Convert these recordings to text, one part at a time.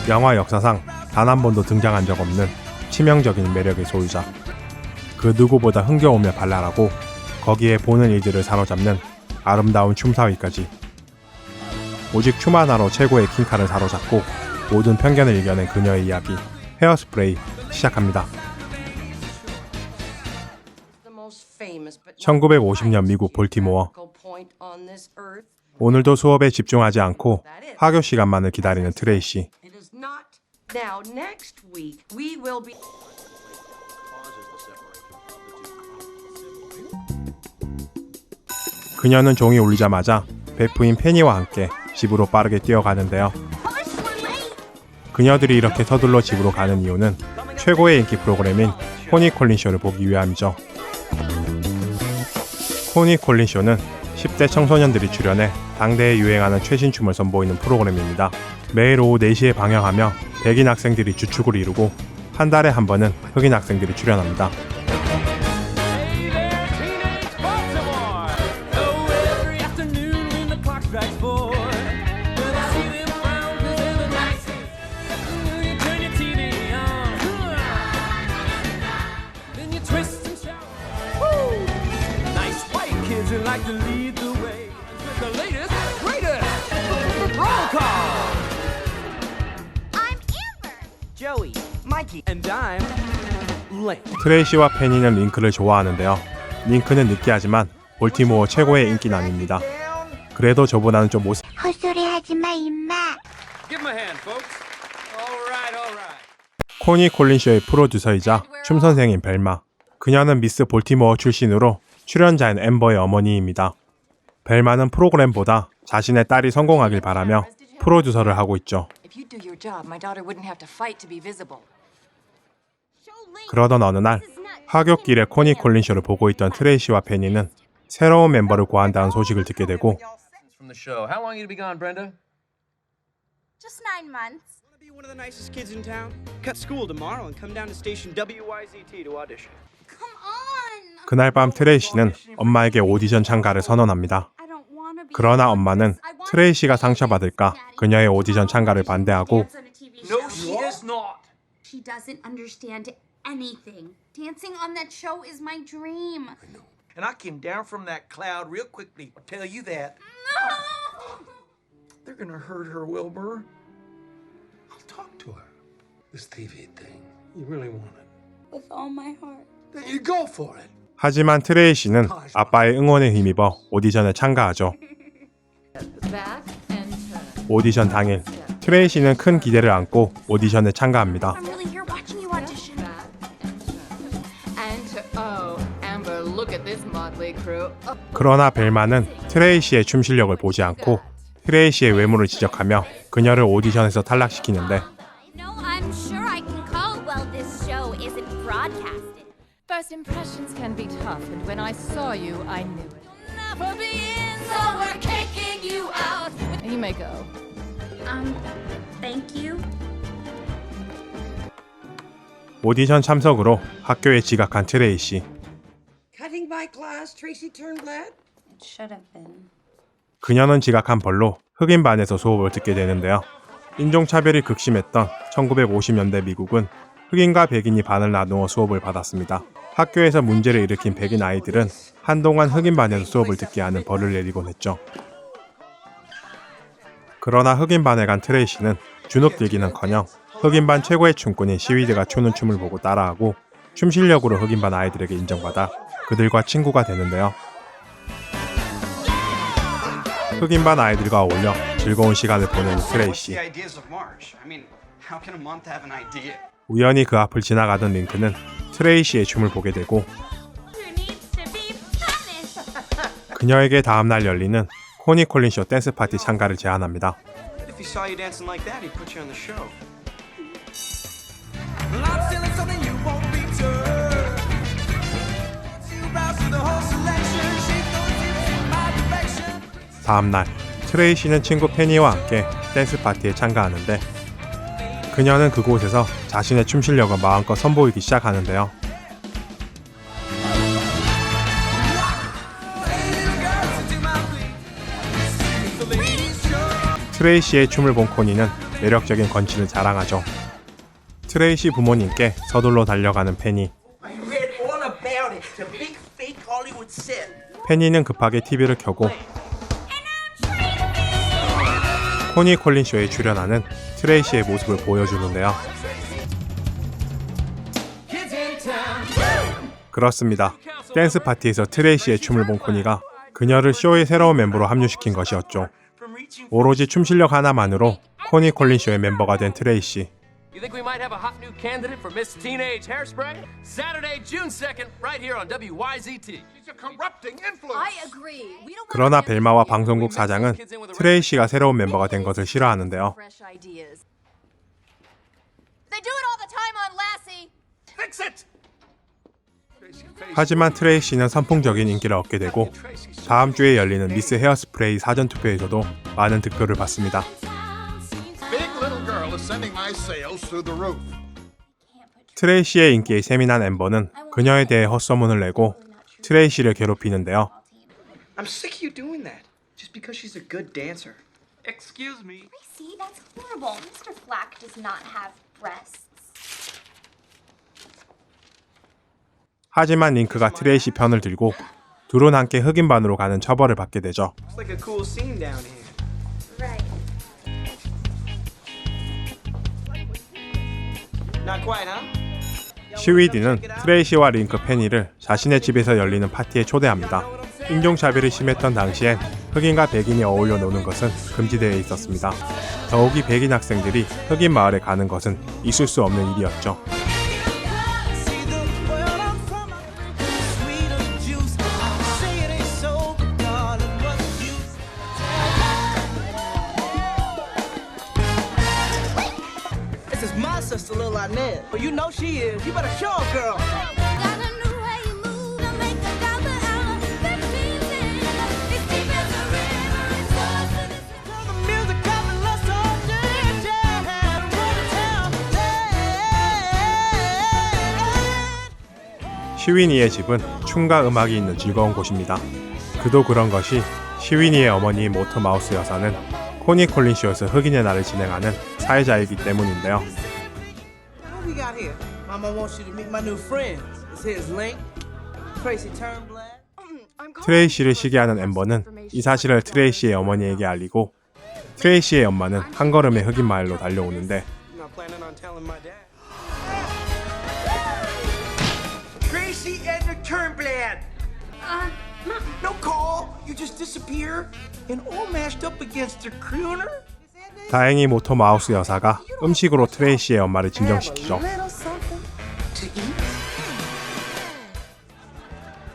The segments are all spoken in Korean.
영화 역사상 단 한 번도 등장한 적 없는 치명적인 매력의 소유자. 그 누구보다 흥겨우며 발랄하고 거기에 보는 이들을 사로잡는 아름다운 춤사위까지. 오직 춤 하나로 최고의 킹카를 사로잡고 모든 편견을 이겨낸 그녀의 이야기 헤어스프레이 시작합니다. 1950년 미국 볼티모어. 오늘도 수업에 집중하지 않고 하교 시간만을 기다리는 트레이시. 그녀는 종이 울리자마자 베프인 페니와 함께 집으로 빠르게 뛰어가는데요. 그녀들이 이렇게 서둘러 집으로 가는 이유는 최고의 인기 프로그램인 포니 콜린 쇼를 보기 위함이죠. 포니 콜린 쇼는 10대 청소년들이 출연해 당대에 유행하는 최신 춤을 선보이는 프로그램입니다. 매일 오후 4시에 방영하며 백인 학생들이 주축을 이루고 한 달에 한 번은 흑인 학생들이 출연합니다. 트레이시와 페니는 링크를 좋아하는데요. 링크는 느끼하지만 볼티모어 최고의 인기남입니다. 그래도 저보다는 좀 헛소리하지마 임마. 코니 콜린쇼의 프로듀서이자 춤선생인 벨마. 그녀는 미스 볼티모어 출신으로 출연자인 앰버의 어머니입니다. 벨마는 프로그램보다 자신의 딸이 성공하길 바라며 프로듀서를 하고 있죠. 그러던 어느 날 하굣길에 코니 콜린쇼를 보고 있던 트레이시와 페니는 새로운 멤버를 구한다는 소식을 듣게 되고 Just 9 months. Be one of the nicest kids in town. Cut school tomorrow and come down to station WYZT to audition. Come on. 그날 밤 트레이시는 엄마에게 오디션 참가를 선언합니다. I don't wanna be. 그러나 엄마는 트레이시가 상처받을까 그녀의 오디션 참가를 반대하고 No, she does not. She doesn't understand anything. Dancing on that show is my dream. And I came down from that cloud real quickly. I'll tell you that. No. They're gonna hurt her, Wilbur. I'll talk to her. This TV thing, you really want it? With all my heart. Then you go for it. 하지만 트레이시는 아빠의 응원에 힘입어 오디션에 참가하죠. 오디션 당일 트레이시는 큰 기대를 안고 오디션에 참가합니다. I'm really here watching you audition. 그러나 벨마는 트레이시의 춤 실력을 보지 않고 트레이시의 외모를 지적하며 그녀를 오디션에서 탈락시키는데 No, I'm sure I can call. Well, this show isn't broadcasted. First impressions can be tough, and when I saw you, I knew it. Never be in, so we're kicking you out. You may go. Thank you. 오디션 참석으로 학교에 지각한 트레이시. Cutting by class, Tracy Turnblad? It should have been. 그녀는 지각한 벌로 흑인 반에서 수업을 듣게 되는데요. 인종차별이 극심했던 1950년대 미국은 흑인과 백인이 반을 나누어 수업을 받았습니다. 학교에서 문제를 일으킨 백인 아이들은 한동안 흑인 반에서 수업을 듣게 하는 벌을 내리곤 했죠. 그러나 흑인 반에 간 트레이시는 주눅들기는커녕 흑인 반 최고의 춤꾼인 시위드가 추는 춤을 보고 따라하고 춤 실력으로 흑인 반 아이들에게 인정받아 그들과 친구가 되는데요. 흑인 반 아이들과 어울려 즐거운 시간을 보내는 트레이시. 우연히 그 앞을 지나가던 링크는 트레이시의 춤을 보게 되고 그녀에게 다음날 열리는 코니 콜린 쇼 댄스 파티 참가를 제안합니다. If he saw you dancing like that, he'd put you on the show. 다음날 트레이시는 친구 페니와 함께 댄스 파티에 참가하는데 그녀는 그곳에서 자신의 춤 실력을 마음껏 선보이기 시작하는데요. 트레이시의 춤을 본 코니는 매력적인 건치를 자랑하죠. 트레이시 부모님께 서둘러 달려가는 페니. I read all about it. The big fake Hollywood set. 페니는 급하게 TV를 켜고 코니 콜린 쇼에 출연하는 트레이시의 모습을 보여주는데요. 그렇습니다. 댄스 파티에서 트레이시의 춤을 본 코니가 그녀를 쇼의 새로운 멤버로 합류시킨 것이었죠. 오로지 춤 실력 하나만으로 코니 콜린 쇼의 멤버가 된 트레이시. You think we might have a hot new candidate for Miss Teenage Hairspray? Saturday, June 2nd, right here on WYZT. She's a corrupting influence. I agree. We don't 그러나 벨마와 방송국 사장은 트레이시가 새로운 멤버가 된 것을 싫어하는데요. fresh ideas. They do it all the time on Lassie. Fix it. 하지만 트레이시는 선풍적인 인기를 얻게 되고 다음 주에 열리는 미스 헤어스프레이 사전 투표에서도 많은 득표를 받습니다. Big little girl is sending my sales through the roof. 트레이시의 인기에 세민한 앰버는 그녀에 대해 헛소문을 내고 트레이시를 괴롭히는데요. I'm sick of you doing that. Just because she's a good dancer. Excuse me. See, that's horrible. Mr. Flack does not have breasts. 하지만 링크가 트레이시 편을 들고 둘은 함께 흑인반으로 가는 처벌을 받게 되죠. It's like a cool scene down here. Right. Not quite, huh? 시위디는 트레이시와 링크 페니를 자신의 집에서 열리는 파티에 초대합니다. 인종차별이 심했던 당시엔 흑인과 백인이 어울려 노는 것은 금지되어 있었습니다. 더욱이 백인 학생들이 흑인 마을에 가는 것은 있을 수 없는 일이었죠. This is my sister, Lil Inez. But you know she is. You better show her, girl. 시위니의 집은 춤과 음악이 있는 즐거운 곳입니다. 그도 그런 것이 시위니의 어머니인 모터 마우스 여사는 코니 콜린 쇼에서 흑인의 날을 진행하는 사회자이기 때문인데요. What we got here? Mama wants you to meet my new friends. This here's Link, Tracy Turnblad. 트레이시를 시기하는 앰버는 이 사실을 트레이시의 어머니에게 알리고 트레이시의 엄마는 한 걸음에 흑인 마을로 달려오는데 I'm not planning on telling my dad. Tracy Edna Turnblad. No call. You just disappear and all mashed up against the crooner. 다행히 모터 마우스 여사가 음식으로 트레이시의 엄마를 진정시키죠. Little something to eat.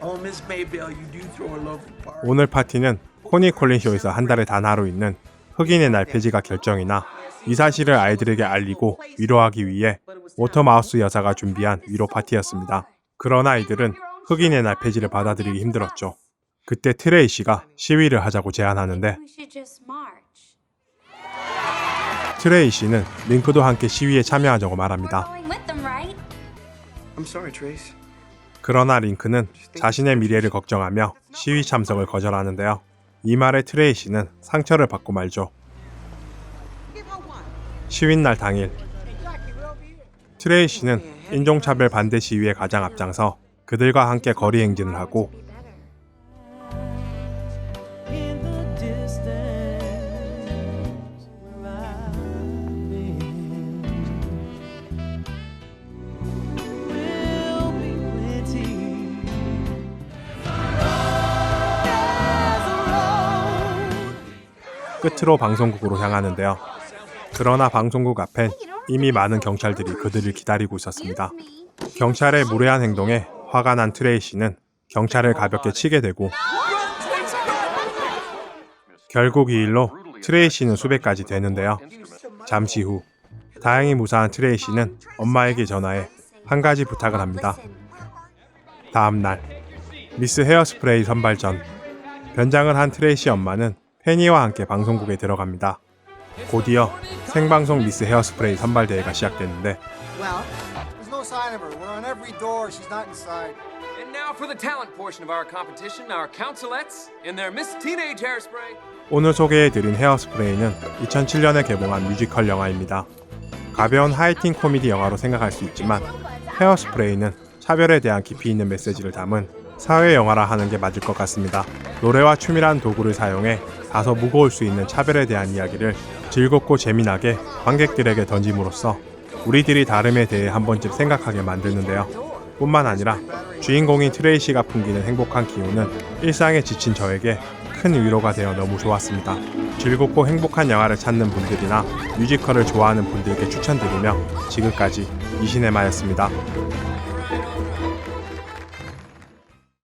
Oh, Miss Maybell, you do throw a lovely party. 오늘 파티는 코니 콜린 쇼에서 한 달에 단 하루 있는 흑인의 날 폐지가 결정이나 이 사실을 아이들에게 알리고 위로하기 위해 모터 마우스 여사가 준비한 위로 파티였습니다. 그러나 아이들은 흑인의 날 폐지를 받아들이기 힘들었죠. 그때 트레이시가 시위를 하자고 제안하는데 We should just march. 트레이시는 링크도 함께 시위에 참여하자고 말합니다. Going with them, right? I'm sorry, Trace. 그러나 링크는 자신의 미래를 걱정하며 시위 참석을 거절하는데요. 이 말에 트레이시는 상처를 받고 말죠. 시위날 당일 트레이시는 인종차별 반대 시위에 가장 앞장서 그들과 함께 거리 행진을 하고 끝으로 방송국으로 향하는데요. 그러나 방송국 앞엔 이미 많은 경찰들이 그들을 기다리고 있었습니다. 경찰의 무례한 행동에 화가 난 트레이시는 경찰을 가볍게 치게 되고 결국 이 일로 트레이시는 수배까지 되는데요. 잠시 후 다행히 무사한 트레이시는 엄마에게 전화해 한 가지 부탁을 합니다. 다음 날 미스 헤어스프레이 선발 전 변장을 한 트레이시 엄마는 페니와 함께 방송국에 들어갑니다. 곧이어 생방송 미스 헤어스프레이 선발대회가 시작됐는데 Well, there's no sign of her. We're on every door. She's not inside. And now now for the talent portion of our competition, our counselettes in their Miss Teenage Hairspray. 오늘 소개해드린 헤어스프레이는 2007년에 개봉한 뮤지컬 영화입니다. 가벼운 하이틴 코미디 영화로 생각할 수 있지만 헤어스프레이는 차별에 대한 깊이 있는 메시지를 담은 사회 영화라 하는 게 맞을 것 같습니다. 노래와 춤이란 도구를 사용해 다소 무거울 수 있는 차별에 대한 이야기를 즐겁고 재미나게 관객들에게 던짐으로써 우리들이 다름에 대해 한 번쯤 생각하게 만드는데요. 뿐만 아니라 주인공인 트레이시가 풍기는 행복한 기운은 일상에 지친 저에게 큰 위로가 되어 너무 좋았습니다. 즐겁고 행복한 영화를 찾는 분들이나 뮤지컬을 좋아하는 분들께 추천드리며 지금까지 이시네마였습니다.